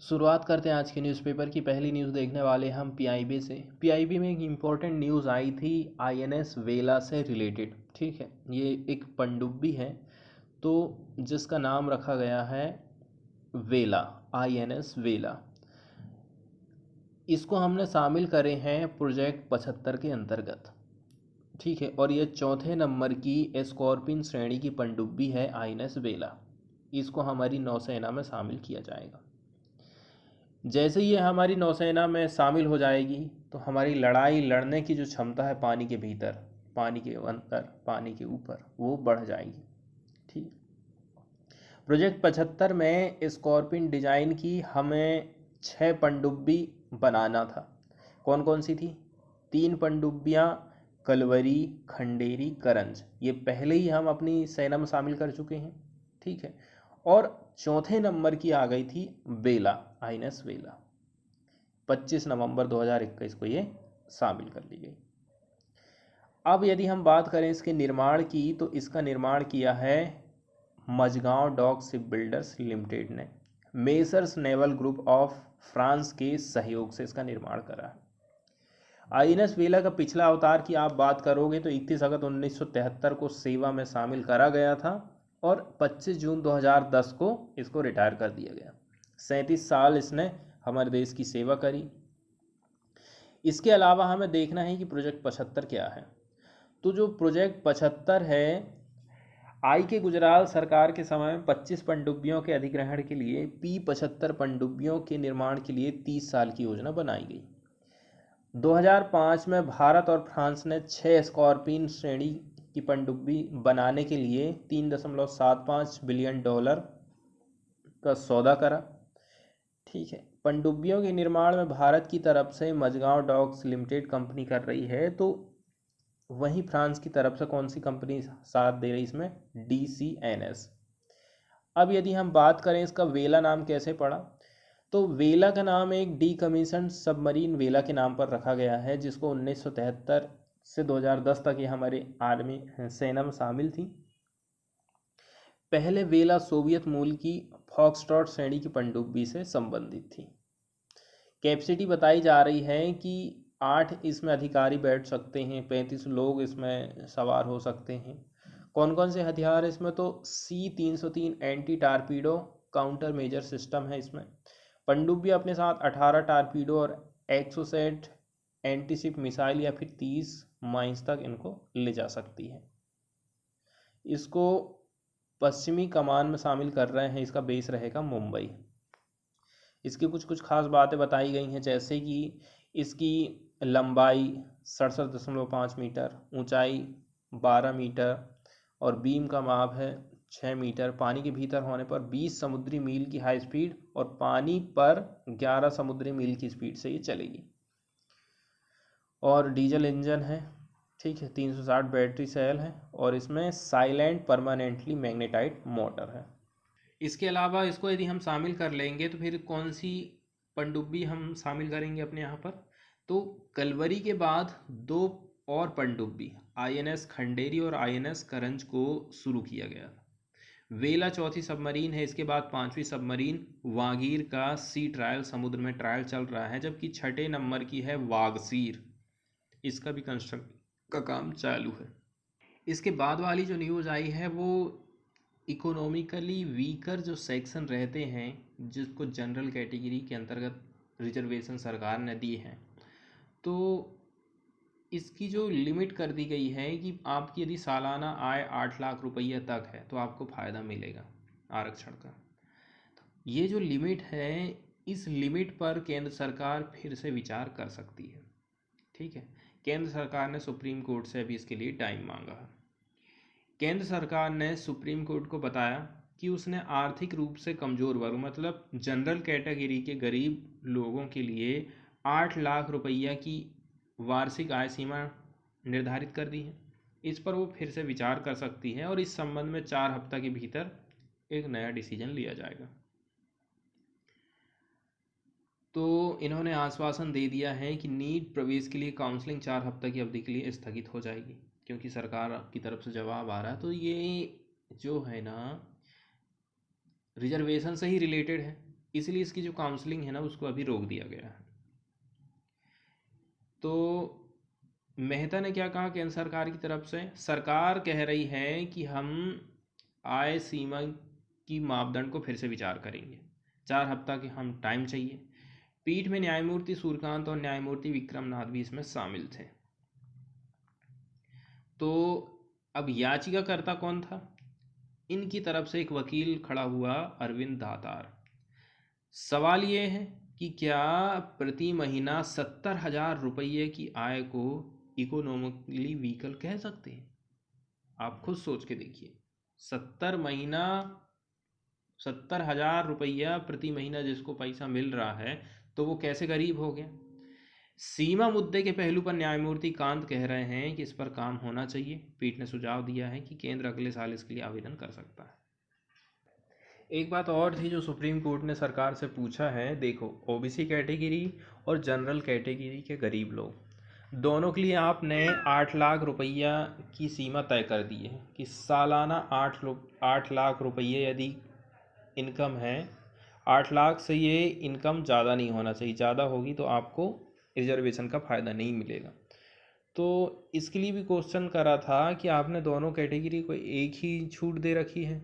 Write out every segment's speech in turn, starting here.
शुरुआत करते हैं आज के न्यूज़पेपर की। पहली न्यूज़ देखने वाले हम पीआईबी से। पीआईबी में एक इम्पोर्टेंट न्यूज़ आई थी आईएनएस वेला से रिलेटेड। ठीक है, ये एक पनडुब्बी है तो जिसका नाम रखा गया है वेला, आईएनएस वेला। इसको हमने शामिल करे हैं प्रोजेक्ट 75 के अंतर्गत। ठीक है, और ये चौथे नंबर की स्कॉर्पिन श्रेणी की पनडुब्बी है आईएनएस वेला। इसको हमारी नौसेना में शामिल किया जाएगा। जैसे ही ये हमारी नौसेना में शामिल हो जाएगी तो हमारी लड़ाई लड़ने की जो क्षमता है पानी के भीतर, पानी के अंदर, पानी के ऊपर, वो बढ़ जाएगी। ठीक। प्रोजेक्ट 75 में स्कॉर्पिन डिजाइन की हमें 6 पनडुब्बी बनाना था। कौन कौन सी थी? 3 पनडुब्बियाँ कलवरी, खंडेरी, करंज। ये पहले ही हम अपनी सेना में शामिल कर चुके हैं। ठीक है, और चौथे नंबर की आ गई थी वेला, आईएनएस वेला। 25 नवंबर 2021 को ये शामिल कर ली गई। अब यदि हम बात करें इसके निर्माण की, तो इसका निर्माण किया है Mazagon dock ship builders limited ने messrs naval group of France के सहयोग से इसका निर्माण करा है। आईएनएस वेला का पिछला अवतार की आप बात करोगे तो 31 अगस्त 1973 को सेवा में शामिल करा गया था और 25 जून 2010 को इसको रिटायर कर दिया गया। 37 साल इसने हमारे देश की सेवा करी। इसके अलावा हमें देखना है कि प्रोजेक्ट 75 क्या है। तो जो प्रोजेक्ट 75 है, आई के गुजराल सरकार के समय में 25 पनडुब्बियों के अधिग्रहण के लिए P-75 पनडुब्बियों के निर्माण के लिए 30 साल की योजना बनाई गई। 2005 में भारत और फ्रांस ने 6 स्कॉर्पिन श्रेणी की पनडुब्बी बनाने के लिए $3.75 बिलियन का सौदा करा। ठीक है, पनडुब्बियों के निर्माण में भारत की तरफ से मझगांव डॉक्स लिमिटेड कंपनी कर रही है, तो वहीं फ्रांस की तरफ से कौन सी कंपनी साथ दे रही इसमें? DCNS। अब यदि हम बात करें इसका वेला नाम कैसे पड़ा, तो वेला का नाम एक डीकमीशन सबमरीन वेला के नाम पर रखा गया है, जिसको 1973 से 2010 तक ये हमारे आर्मी सेना में शामिल थी। पहले वेला सोवियत मूल की फॉक्सट्रॉट श्रेणी की पनडुब्बी से संबंधित थी। कैपेसिटी बताई जा रही है कि 8 इसमें अधिकारी बैठ सकते हैं, 35 लोग इसमें सवार हो सकते हैं। कौन कौन से हथियार इसमें? तो C-303 anti torpedo counter measure system है इसमें। पनडुब्बी अपने साथ 18 टारपीडो और 160 एंटीशिप मिसाइल या फिर 30 माइंस तक इनको ले जा सकती है। इसको पश्चिमी कमान में शामिल कर रहे हैं। इसका बेस रहेगा मुंबई। इसकी कुछ कुछ खास बातें बताई गई हैं, जैसे कि इसकी लंबाई 67.5 मीटर, ऊंचाई 12 मीटर और बीम का माप है 6 मीटर। पानी के भीतर होने पर 20 समुद्री मील की हाई स्पीड और पानी पर 11 समुद्री मील की स्पीड से ये चलेगी। और डीजल इंजन है। ठीक है, 360 बैटरी सेल है और इसमें साइलेंट परमानेंटली मैग्नेटाइट मोटर है। इसके अलावा इसको यदि हम शामिल कर लेंगे तो फिर कौन सी पनडुब्बी हम शामिल करेंगे अपने यहाँ पर? तो कलवरी के बाद 2 और पनडुब्बी आईएनएस खंडेरी और आईएनएस करंज को शुरू किया गया। वेला चौथी सबमरीन है। इसके बाद 5वीं सबमरीन वागीर का सी ट्रायल, समुद्र में ट्रायल चल रहा है, जबकि 6ठे नंबर की है वागसीर। इसका भी कंस्ट्रक्ट का काम चालू है। इसके बाद वाली जो न्यूज़ आई है वो इकोनॉमिकली वीकर जो सेक्शन रहते हैं, जिसको जनरल कैटेगरी के अंतर्गत रिजर्वेशन सरकार ने दी है, तो इसकी जो लिमिट कर दी गई है कि आपकी यदि सालाना आय 8 लाख रुपये तक है तो आपको फ़ायदा मिलेगा आरक्षण का। ये जो लिमिट है, इस लिमिट पर केंद्र सरकार फिर से विचार कर सकती है। ठीक है, केंद्र सरकार ने सुप्रीम कोर्ट से अभी इसके लिए टाइम मांगा है। केंद्र सरकार ने सुप्रीम कोर्ट को बताया कि उसने आर्थिक रूप से कमज़ोर वर्ग, मतलब जनरल कैटेगरी के गरीब लोगों के लिए 8 लाख रुपया की वार्षिक आय सीमा निर्धारित कर दी है। इस पर वो फिर से विचार कर सकती है और इस संबंध में 4 हफ्ते के भीतर एक नया डिसीजन लिया जाएगा। तो इन्होंने आश्वासन दे दिया है कि नीट प्रवेश के लिए काउंसलिंग 4 हफ्ते की अवधि के लिए स्थगित हो जाएगी, क्योंकि सरकार की तरफ से जवाब आ रहा है। तो ये जो है ना, रिजर्वेशन से ही रिलेटेड है, इसलिए इसकी जो काउंसलिंग है ना उसको अभी रोक दिया गया है। तो मेहता ने क्या कहा केंद्र सरकार की तरफ से, सरकार कह रही है कि हम आय सीमा की मापदंड को फिर से विचार करेंगे, 4 हफ्ता के हम टाइम चाहिए। पीठ में न्यायमूर्ति सूर्यकांत और न्यायमूर्ति विक्रमनाथ भी इसमें शामिल थे। तो अब याचिकाकर्ता कौन था? इनकी तरफ से एक वकील खड़ा हुआ, अरविंद दातार। सवाल ये है कि क्या प्रति महीना 70,000 रुपये की आय को इकोनॉमिकली व्हीकल कह सकते हैं? आप खुद सोच के देखिए, 70,000 रुपया प्रति महीना जिसको पैसा मिल रहा है तो वो कैसे गरीब हो गया? सीमा मुद्दे के पहलू पर न्यायमूर्ति कांत कह रहे हैं कि इस पर काम होना चाहिए। पीठ ने सुझाव दिया है कि केंद्र अगले साल इसके लिए आवेदन कर सकता है। एक बात और थी जो सुप्रीम कोर्ट ने सरकार से पूछा है, देखो ओबीसी कैटेगरी और जनरल कैटेगरी के गरीब लोग दोनों के लिए आपने 8 लाख रुपया की सीमा तय कर दी है कि सालाना 8 लाख रुपये यदि इनकम है, 8 लाख से ये इनकम ज़्यादा नहीं होना चाहिए, ज़्यादा होगी तो आपको रिजर्वेशन का फ़ायदा नहीं मिलेगा। तो इसके लिए भी क्वेश्चन करा था कि आपने दोनों कैटेगरी को एक ही छूट दे रखी है,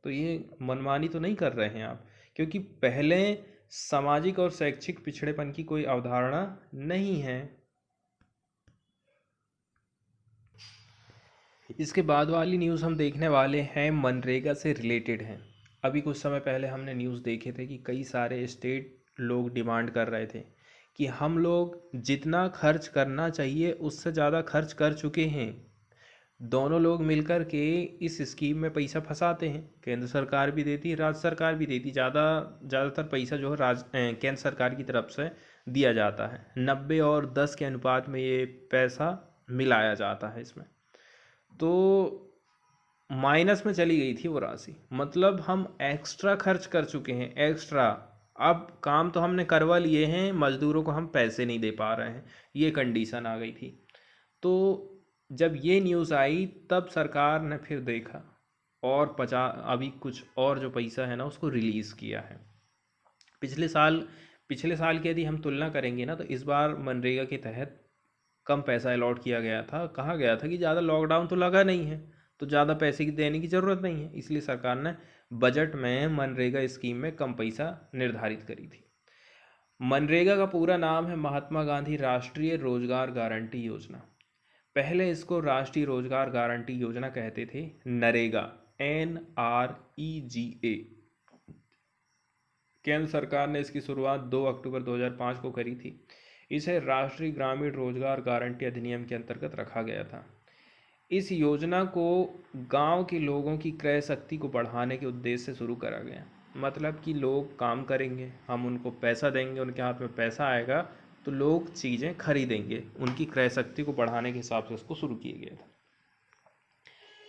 तो ये मनमानी तो नहीं कर रहे हैं आप? क्योंकि पहले सामाजिक और शैक्षिक पिछड़ेपन की कोई अवधारणा नहीं है। इसके बाद वाली न्यूज़ हम देखने वाले हैं मनरेगा से रिलेटेड है। अभी कुछ समय पहले हमने न्यूज़ देखे थे कि कई सारे स्टेट लोग डिमांड कर रहे थे कि हम लोग जितना खर्च करना चाहिए उससे ज़्यादा खर्च कर चुके हैं। दोनों लोग मिलकर के इस स्कीम में पैसा फंसाते हैं, केंद्र सरकार भी देती है, राज्य सरकार भी देती। ज़्यादातर पैसा जो है केंद्र सरकार की तरफ से दिया जाता है। 90 और 10 के अनुपात में ये पैसा मिलाया जाता है इसमें। तो माइनस में चली गई थी वो राशि, मतलब हम एक्स्ट्रा खर्च कर चुके हैं, एक्स्ट्रा। अब काम तो हमने करवा लिए हैं, मज़दूरों को हम पैसे नहीं दे पा रहे हैं, ये कंडीशन आ गई थी। तो जब ये न्यूज़ आई तब सरकार ने फिर देखा और अभी कुछ और जो पैसा है ना उसको रिलीज़ किया है। पिछले साल की यदि हम तुलना करेंगे ना तो इस बार मनरेगा के तहत कम पैसा अलॉट किया गया था। कहा गया था कि ज़्यादा लॉकडाउन तो लगा नहीं है तो ज़्यादा पैसे की देने की ज़रूरत नहीं है, इसलिए सरकार ने बजट में मनरेगा स्कीम में कम पैसा निर्धारित करी थी। मनरेगा का पूरा नाम है महात्मा गांधी राष्ट्रीय रोजगार गारंटी योजना। पहले इसको राष्ट्रीय रोजगार गारंटी योजना कहते थे, नरेगा, NREGA। केंद्र सरकार ने इसकी शुरुआत 2 अक्टूबर 2005 को करी थी। इसे राष्ट्रीय ग्रामीण रोजगार गारंटी अधिनियम के अंतर्गत रखा गया था। इस योजना को गांव के लोगों की क्रय शक्ति को बढ़ाने के उद्देश्य से शुरू करा गया। मतलब कि लोग काम करेंगे, हम उनको पैसा देंगे, उनके हाथ में पैसा आएगा तो लोग चीज़ें खरीदेंगे, उनकी क्रय शक्ति को बढ़ाने के हिसाब से उसको शुरू किया गया था।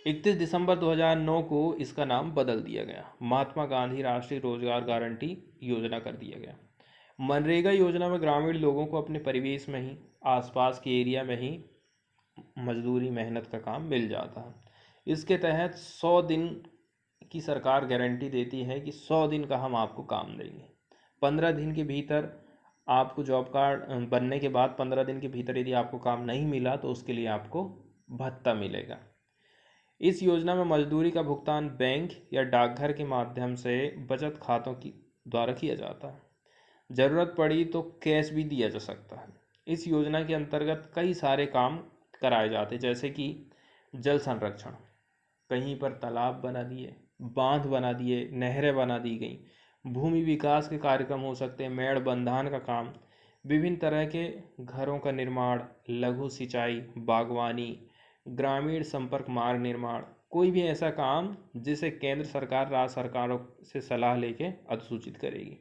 31 दिसंबर 2009 को इसका नाम बदल दिया गया, महात्मा गांधी राष्ट्रीय रोजगार गारंटी योजना कर दिया गया। मनरेगा योजना में ग्रामीण लोगों को अपने परिवेश में ही, आसपास के एरिया में ही मजदूरी मेहनत का काम मिल जाता है। इसके तहत 100 दिन की सरकार गारंटी देती है कि 100 दिन का हम आपको काम देंगे। 15 दिन के भीतर आपको जॉब कार्ड बनने के बाद 15 दिन के भीतर यदि आपको काम नहीं मिला तो उसके लिए आपको भत्ता मिलेगा। इस योजना में मजदूरी का भुगतान बैंक या डाकघर के माध्यम से बचत खातों की द्वारा किया जाता है। ज़रूरत पड़ी तो कैश भी दिया जा सकता है। इस योजना के अंतर्गत कई सारे काम कराए जाते, जैसे कि जल संरक्षण, कहीं पर तालाब बना दिए, बांध बना दिए, नहरें बना दी गई, भूमि विकास के कार्यक्रम हो सकते हैं, मेड़ बंधान का काम, विभिन्न तरह के घरों का निर्माण, लघु सिंचाई, बागवानी, ग्रामीण संपर्क मार्ग निर्माण, कोई भी ऐसा काम जिसे केंद्र सरकार राज्य सरकारों से सलाह लेके अधिसूचित करेगी।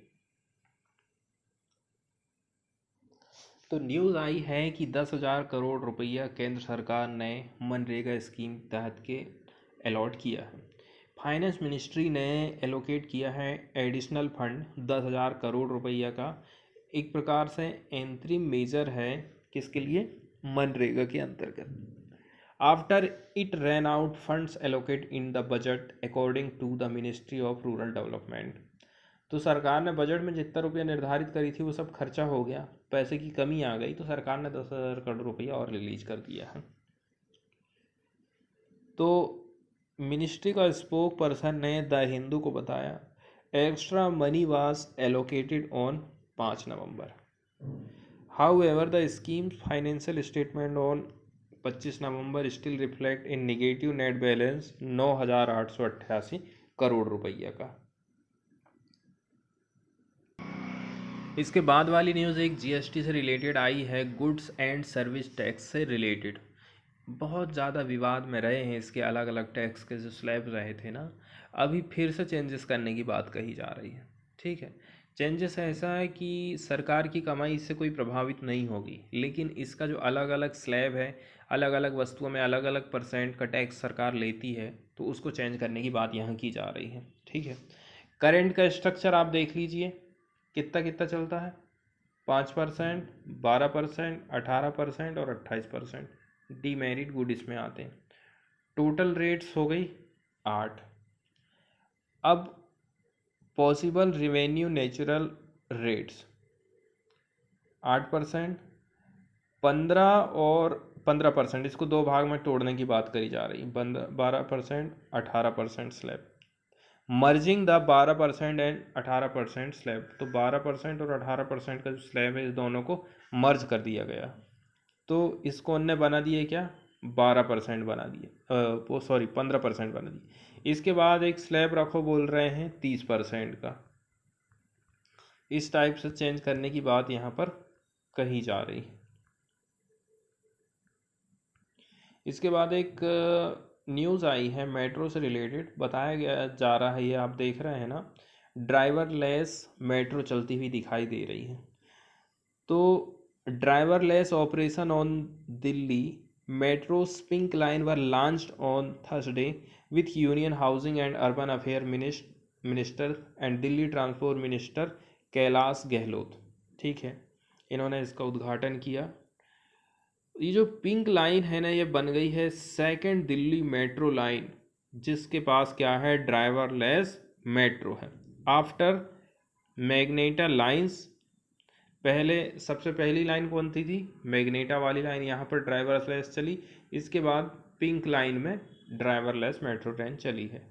तो न्यूज़ आई है कि 10,000 करोड़ रुपया केंद्र सरकार ने मनरेगा स्कीम तहत के अलॉट किया है। फाइनेंस मिनिस्ट्री ने एलोकेट किया है एडिशनल फंड 10,000 करोड़ रुपया का। एक प्रकार से एंट्री मेजर है, किसके लिए? मनरेगा के अंतर्गत। After it ran out funds allocate in the budget according to the ministry of rural development. तो सरकार ने बजट में जितना रुपया निर्धारित करी थी वो सब खर्चा हो गया, पैसे की कमी आ गई, तो सरकार ने 10,000 करोड़ रुपया और रिलीज कर दिया है। तो मिनिस्ट्री का स्पोक पर्सन ने द हिंदू को बताया extra money was allocated on 5 November. However the schemes financial statement on 25 November still reflect in negative net balance 9,888 crore रुपया का। इसके बाद वाली न्यूज़ एक जीएसटी से रिलेटेड आई है, गुड्स एंड सर्विस टैक्स से रिलेटेड। बहुत ज़्यादा विवाद में रहे हैं इसके अलग अलग टैक्स के जो स्लैब रहे थे ना, अभी फिर से चेंजेस करने की बात कही जा रही है। ठीक है, चेंजेस ऐसा है कि सरकार की कमाई इससे कोई प्रभावित नहीं होगी, लेकिन इसका जो अलग अलग स्लैब है, अलग अलग वस्तुओं में अलग अलग % का टैक्स सरकार लेती है, तो उसको चेंज करने की बात यहाँ की जा रही है। ठीक है, करेंट का स्ट्रक्चर आप देख लीजिए, कितना कितना चलता है, 5%, 12%, 18% और 28%। डीमेरिट गुड इसमें आते हैं। टोटल रेट्स हो गई 8। अब पॉसिबल रिवेन्यू नेचुरल रेट्स 8%, 15 और 15%, इसको दो भाग में तोड़ने की बात करी जा रही है। 12%, 18% slab, merging the 12% and 18% slab. तो 12% और 18% का जो स्लैब है, इस दोनों को मर्ज कर दिया गया, तो इसको उनने बना दिए क्या, 12% बना दिए, वो सॉरी 15% बना दिए। इसके बाद एक स्लैब रखो, बोल रहे हैं 30% का। इस टाइप से चेंज करने की बात यहाँ पर कही जा रही है। इसके बाद एक न्यूज़ आई है मेट्रो से रिलेटेड, बताया गया जा रहा है, ये आप देख रहे हैं ना, ड्राइवरलेस मेट्रो चलती हुई दिखाई दे रही है। तो driverless operation on Delhi metro's pink line were launched on Thursday with union housing and urban affair minister and Delhi transport minister Kailash Gahlot. ठीक है, इन्होंने इसका उद्घाटन किया। ये जो पिंक लाइन है ना, ये बन गई है सेकंड दिल्ली मेट्रो लाइन, जिसके पास क्या है, ड्राइवरलेस मेट्रो है। आफ्टर मैग्नेटा लाइंस, पहले सबसे पहली लाइन कौन सी थी, मैग्नेटा वाली लाइन, यहाँ पर ड्राइवरलेस चली। इसके बाद पिंक लाइन में ड्राइवरलेस मेट्रो ट्रेन चली है।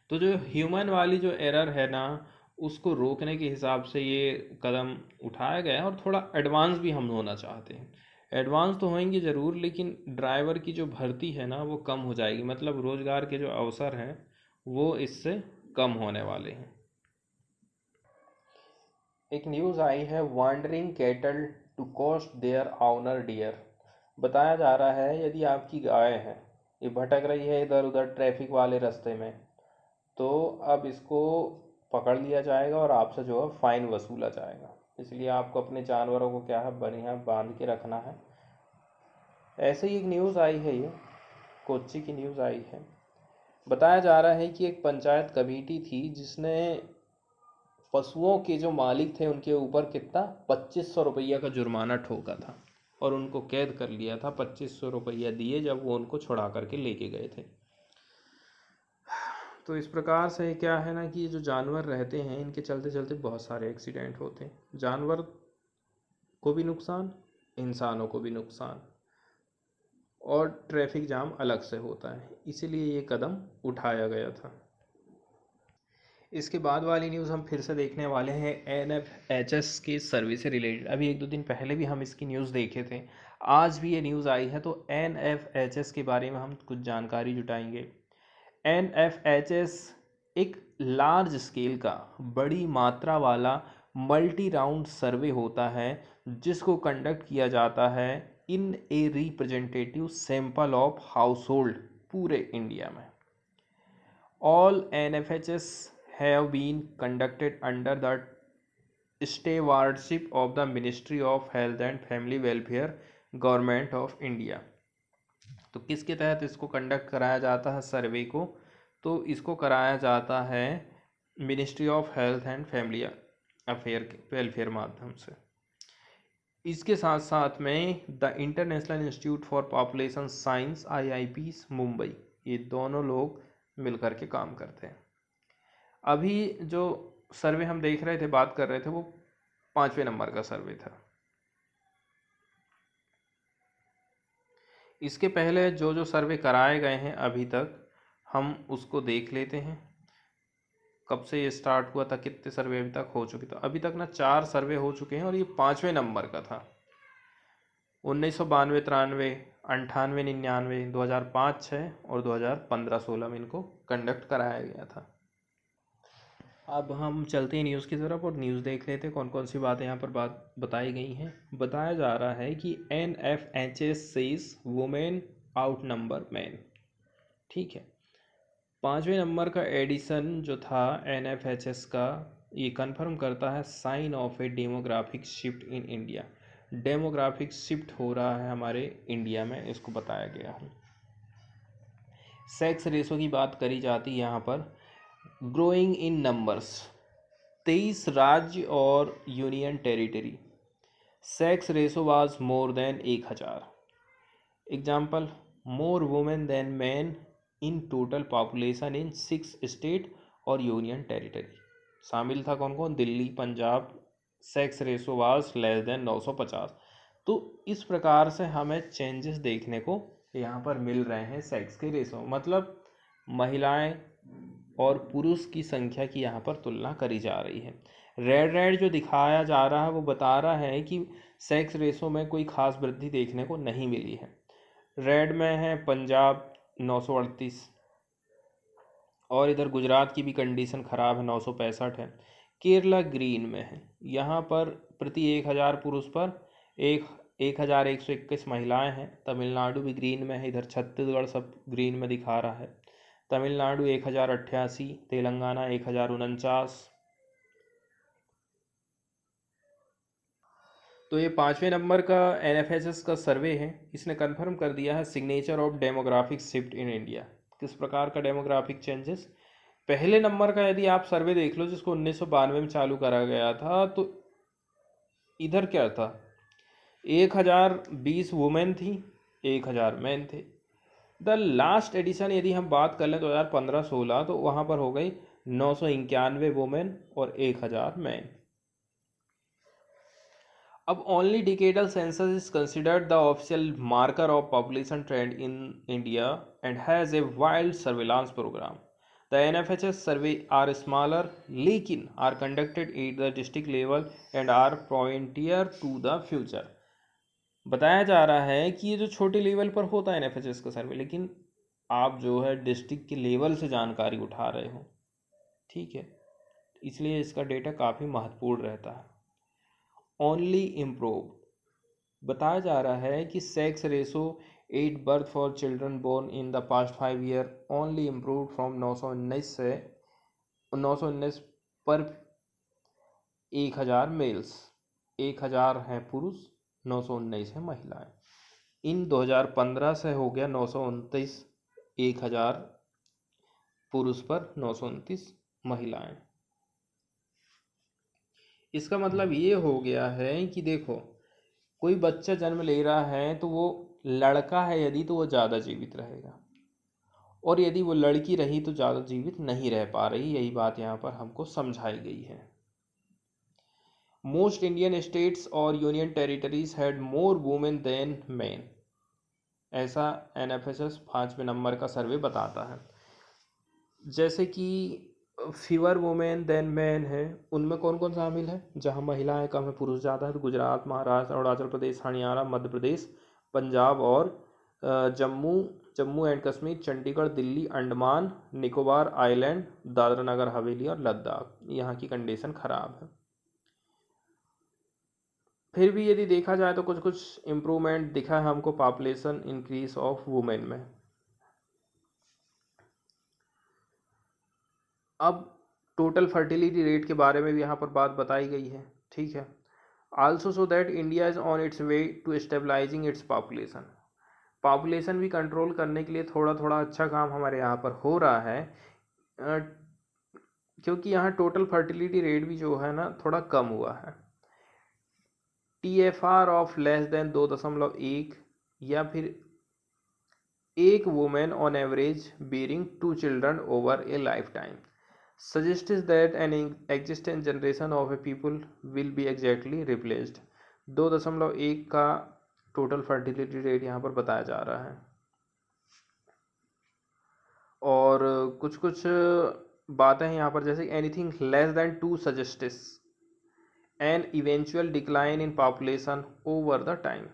तो जो ह्यूमन वाली जो एरर है ना, उसको रोकने के हिसाब से ये कदम उठाया गया है, और थोड़ा एडवांस भी हम होना चाहते हैं। एडवांस तो होंगे ज़रूर, लेकिन ड्राइवर की जो भर्ती है ना, वो कम हो जाएगी, मतलब रोज़गार के जो अवसर हैं वो इससे कम होने वाले हैं। एक न्यूज़ आई है, wandering cattle to cost their owner dear. बताया जा रहा है यदि आपकी गाय है, ये भटक रही है इधर उधर ट्रैफिक वाले रास्ते में, तो अब इसको पकड़ लिया जाएगा और आपसे जो है फ़ाइन वसूला जाएगा। इसलिए आपको अपने जानवरों को क्या है, बढ़िया बांध के रखना है। ऐसे ही एक न्यूज़ आई है, ये कोच्चि की न्यूज़ आई है। बताया जा रहा है कि एक पंचायत कमेटी थी जिसने पशुओं के जो मालिक थे उनके ऊपर कितना 2500 रुपया का जुर्माना ठोका था, और उनको कैद कर लिया था। 2500 रुपया दिए जब वो उनको छुड़ा करके लेके गए थे। तो इस प्रकार से क्या है ना, कि ये जो जानवर रहते हैं, इनके चलते चलते बहुत सारे एक्सीडेंट होते हैं। जानवर को भी नुकसान, इंसानों को भी नुकसान, और ट्रैफिक जाम अलग से होता है, इसीलिए ये कदम उठाया गया था। इसके बाद वाली न्यूज़ हम फिर से देखने वाले हैं NFHS की सर्विस से रिलेटेड। अभी 1-2 दिन पहले भी हम इसकी न्यूज़ देखे थे, आज भी ये न्यूज़ आई है, तो NFHS के बारे में हम कुछ जानकारी जुटाएंगे। NFHS एक लार्ज स्केल का, बड़ी मात्रा वाला मल्टी राउंड सर्वे होता है, जिसको कंडक्ट किया जाता है in a representative sample of household पूरे इंडिया में। All NFHS have been conducted under the stewardship of the Ministry of Health and Family Welfare, Government of India। तो किसके तहत इसको कंडक्ट कराया जाता है सर्वे को, तो इसको कराया जाता है ministry of health and family affair welfare माध्यम से। इसके साथ साथ में the international institute for population science IIP Mumbai, ये दोनों लोग मिलकर के काम करते हैं। अभी जो सर्वे हम देख रहे थे, बात कर रहे थे, वो 5वें नंबर का सर्वे था। इसके पहले जो जो सर्वे कराए गए हैं अभी तक, हम उसको देख लेते हैं। कब से ये स्टार्ट हुआ था, कितने सर्वे अभी तक हो चुके थे। अभी तक ना 4 सर्वे हो चुके हैं और ये 5वें नंबर का था। 1992, 93, 98, 99, 2005, 6 और 2015, 16 में इनको कंडक्ट कराया गया था। अब हम चलते हैं न्यूज़ की तरफ और न्यूज़ देख लेते हैं कौन कौन सी बातें यहाँ पर बात बताई गई हैं। बताया जा रहा है कि NFHS says women out number man. ठीक है, 5वें नंबर का एडिशन जो था NFHS का, ये कंफर्म करता है sign of a demographic shift in India. Demographic shift हो रहा है हमारे इंडिया में, इसको बताया गया है। सेक्स रेशो की बात करी जाती है यहाँ पर, ग्रोइंग इन नंबर्स। 23 राज्य और union territory, sex ratio was more than 1000। Example, more women than man in total population in 6 state और यूनियन टेरिटरी। शामिल था कौन कौन? Delhi, Punjab. Sex ratio was less than 950। तो इस प्रकार से हमें चेंजेस देखने को यहाँ पर मिल रहे हैं सेक्स के रेशो, मतलब महिलाएं और पुरुष की संख्या की यहाँ पर तुलना करी जा रही है। रेड रेड जो दिखाया जा रहा है वो बता रहा है कि सेक्स रेशो में कोई खास वृद्धि देखने को नहीं मिली है। रेड में है पंजाब 938, और इधर गुजरात की भी कंडीशन ख़राब है, 965 है। केरला ग्रीन में है, यहाँ पर प्रति 1000 पुरुष पर 1121 महिलाएं हैं। तमिलनाडु भी ग्रीन में है, इधर छत्तीसगढ़ सब ग्रीन में दिखा रहा है। तमिलनाडु 1088, तेलंगाना 1049। तो ये 5वें नंबर का NFHS का सर्वे है, इसने कंफर्म कर दिया है signature of demographic shift in India. किस प्रकार का डेमोग्राफिक चेंजेस? पहले नंबर का यदि आप सर्वे देख लो, जिसको 1992 में चालू करा गया था, तो इधर क्या था, 1020 वुमेन थी, 1000 मैन थे। द लास्ट एडिशन यदि हम बात कर लें 2015-16, तो वहाँ पर हो गई 991 वुमेन और 1000 मैन। अब only decadal census is considered the official marker of population trend in India and has a wild surveillance program. The NFHS survey are smaller लेकिन are conducted at the district level and are pointier to the future। बताया जा रहा है कि ये जो छोटे level पर होता है NFHS का सर्वे, लेकिन आप जो है डिस्ट्रिक्ट के लेवल से जानकारी उठा रहे हो, ठीक है, इसलिए इसका डेटा काफ़ी महत्वपूर्ण रहता है। Only improve. बताया जा रहा है कि sex ratio 8 birth for children born in the past 5 year only improve from 919 से 919 पर 1000 मेल्स। 1000 हैं पुरुष, 919 हैं महिलाएं। इन 2015 से हो गया 929, 1000 पुरुष पर 929 महिलाएं। इसका मतलब ये हो गया है कि देखो, कोई बच्चा जन्म ले रहा है तो वो लड़का है यदि, तो वो ज़्यादा जीवित रहेगा, और यदि वो लड़की रही तो ज़्यादा जीवित नहीं रह पा रही। यही बात यहाँ पर हमको समझाई गई है। मोस्ट इंडियन स्टेट्स और union territories had more women than man, ऐसा NFHS 5वें नंबर का सर्वे बताता है। जैसे कि फीवर वुमेन देन मैन है, उनमें कौन कौन शामिल है? जहां महिलाएं कम है पुरुष ज़्यादा है, तो गुजरात, महाराष्ट्र, अरुणाचल प्रदेश, हरियाणा, मध्य प्रदेश, पंजाब और जम्मू एंड कश्मीर, चंडीगढ़, दिल्ली, अंडमान निकोबार आइलैंड, दादरा नगर हवेली और लद्दाख। यहाँ की कंडीशन खराब है। फिर भी यदि देखा जाए तो कुछ कुछ इम्प्रूवमेंट दिखा है हमको पॉपुलेशन इंक्रीज ऑफ वुमेन में। अब टोटल फर्टिलिटी रेट के बारे में भी यहाँ पर बात बताई गई है, ठीक है। Also so that India is on its way to stabilizing its population. Population भी कंट्रोल करने के लिए थोड़ा थोड़ा अच्छा काम हमारे यहाँ पर हो रहा है, क्योंकि यहाँ टोटल फर्टिलिटी रेट भी जो है ना थोड़ा कम हुआ है। TFR ऑफ लेस देन 2.1, या फिर एक women on average bearing 2 children over a lifetime. suggests that an existing generation of a people will be exactly replaced. 2.1 का टोटल फर्टिलिटी रेट यहाँ पर बताया जा रहा है। और कुछ कुछ बातें हैं यहाँ पर, जैसे anything less than 2 suggests an eventual decline in population over the time.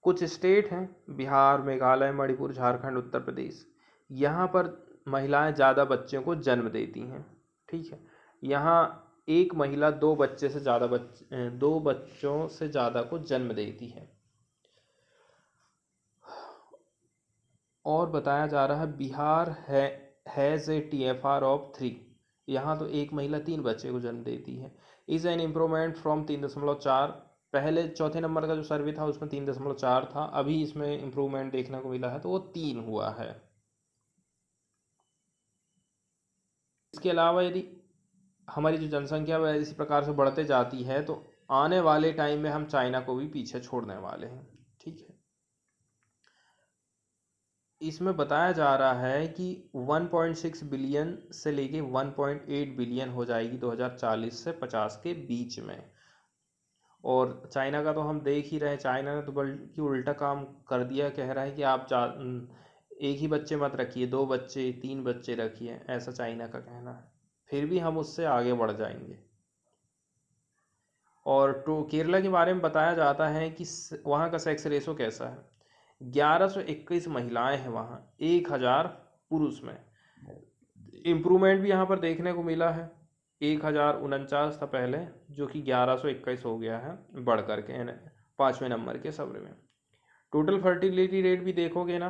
कुछ स्टेट हैं, बिहार, मेघालय, मणिपुर, झारखंड, उत्तर प्रदेश, यहाँ पर महिलाएं ज़्यादा बच्चों को जन्म देती हैं। ठीक है, यहाँ एक महिला 2 बच्चों से ज़्यादा को जन्म देती है। और बताया जा रहा है Bihar has a TFR of 3, यहाँ तो एक महिला 3 बच्चे को जन्म देती है। Is an improvement from 3.4। पहले चौथे नंबर का जो सर्वे था उसमें 3.4 था, अभी इसमें इम्प्रूवमेंट देखने को मिला है तो वो 3 हुआ है। इसके अलावा यदि हमारी जो जनसंख्या वह इसी प्रकार से बढ़ते जाती है तो आने वाले टाइम में हम चाइना को भी पीछे छोड़ने वाले हैं। ठीक है, इसमें बताया जा रहा है कि 1.6 बिलियन से लेके 1.8 बिलियन हो जाएगी 2040 से 50 के बीच में। और चाइना का तो हम देख ही रहे हैं, चाइना ने तो बल्कि उल्टा काम कर दिया, कह रहा है कि आप एक ही बच्चे मत रखिए, 2 बच्चे 3 बच्चे रखिए, ऐसा चाइना का कहना है। फिर भी हम उससे आगे बढ़ जाएंगे। और तो केरला के बारे में बताया जाता है कि वहाँ का सेक्स रेशो कैसा है, 1121 महिलाएं हैं वहाँ 1000 पुरुष में। इम्प्रूवमेंट भी यहाँ पर देखने को मिला है, 1049 था पहले, जो कि 1121 हो गया है बढ़ करके 5वें नंबर के सर्वे में। टोटल फर्टिलिटी रेट भी देखोगे ना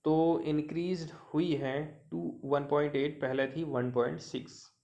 तो इंक्रीज हुई है टू 1.8, पहले थी 1.6।